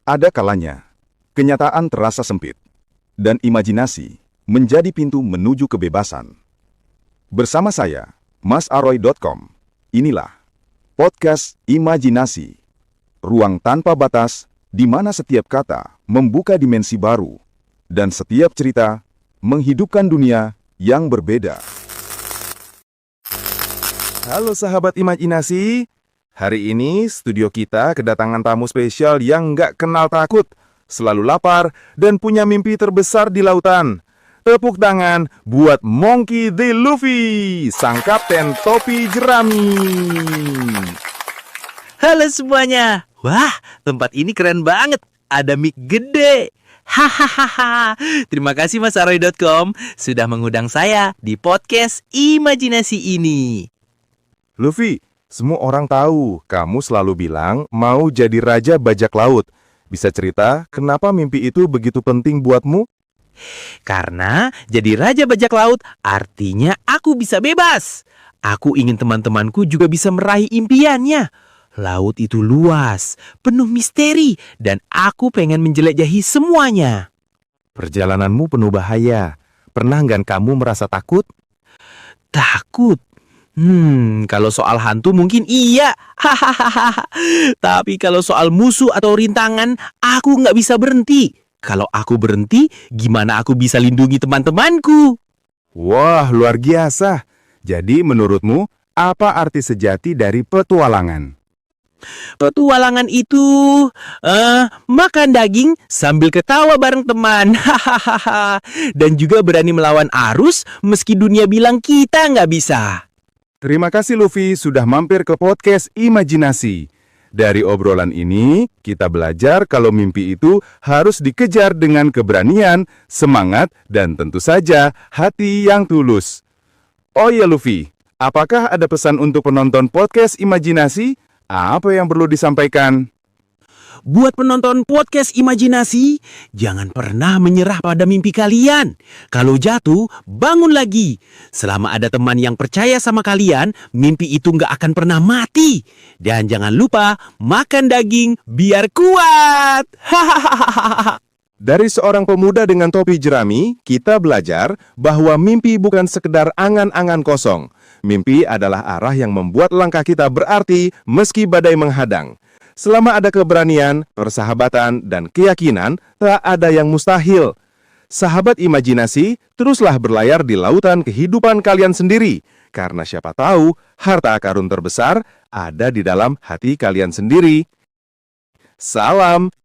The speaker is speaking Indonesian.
Ada kalanya, kenyataan terasa sempit, dan imajinasi menjadi pintu menuju kebebasan. Bersama saya, masaroy.com, inilah Podcast Imajinasi, ruang tanpa batas di mana setiap kata membuka dimensi baru, dan setiap cerita menghidupkan dunia yang berbeda. Halo sahabat imajinasi, hari ini studio kita kedatangan tamu spesial yang nggak kenal takut, selalu lapar, dan punya mimpi terbesar di lautan. Tepuk tangan buat Monkey D. Luffy, sang kapten topi jerami. Halo semuanya. Wah, tempat ini keren banget. Ada mic gede. Hahaha. Terima kasih masaroy.com sudah mengundang saya di podcast Imajinasi ini. Luffy, semua orang tahu kamu selalu bilang mau jadi raja bajak laut. Bisa cerita kenapa mimpi itu begitu penting buatmu? Karena jadi raja bajak laut artinya aku bisa bebas. Aku ingin teman-temanku juga bisa meraih impiannya. Laut itu luas, penuh misteri, dan aku pengen menjelajahi semuanya. Perjalananmu penuh bahaya. Pernah nggak kamu merasa takut? Takut? Kalau soal hantu mungkin iya. Hahaha. Tapi kalau soal musuh atau rintangan, aku nggak bisa berhenti. Kalau aku berhenti, gimana aku bisa lindungi teman-temanku? Wah, luar biasa. Jadi menurutmu, apa arti sejati dari petualangan? Petualangan itu makan daging sambil ketawa bareng teman. Hahaha. Dan juga berani melawan arus meski dunia bilang kita nggak bisa. Terima kasih Luffy sudah mampir ke podcast Imajinasi. Dari obrolan ini, kita belajar kalau mimpi itu harus dikejar dengan keberanian, semangat, dan tentu saja hati yang tulus. Oh ya Luffy, apakah ada pesan untuk penonton podcast Imajinasi? Apa yang perlu disampaikan? Buat penonton podcast Imajinasi, jangan pernah menyerah pada mimpi kalian. Kalau jatuh, bangun lagi. Selama ada teman yang percaya sama kalian, mimpi itu nggak akan pernah mati. Dan jangan lupa, makan daging biar kuat. Hahaha. Dari seorang pemuda dengan topi jerami, kita belajar bahwa mimpi bukan sekedar angan-angan kosong. Mimpi adalah arah yang membuat langkah kita berarti meski badai menghadang. Selama ada keberanian, persahabatan, dan keyakinan, tak ada yang mustahil. Sahabat imajinasi, teruslah berlayar di lautan kehidupan kalian sendiri. Karena siapa tahu, harta karun terbesar ada di dalam hati kalian sendiri. Salam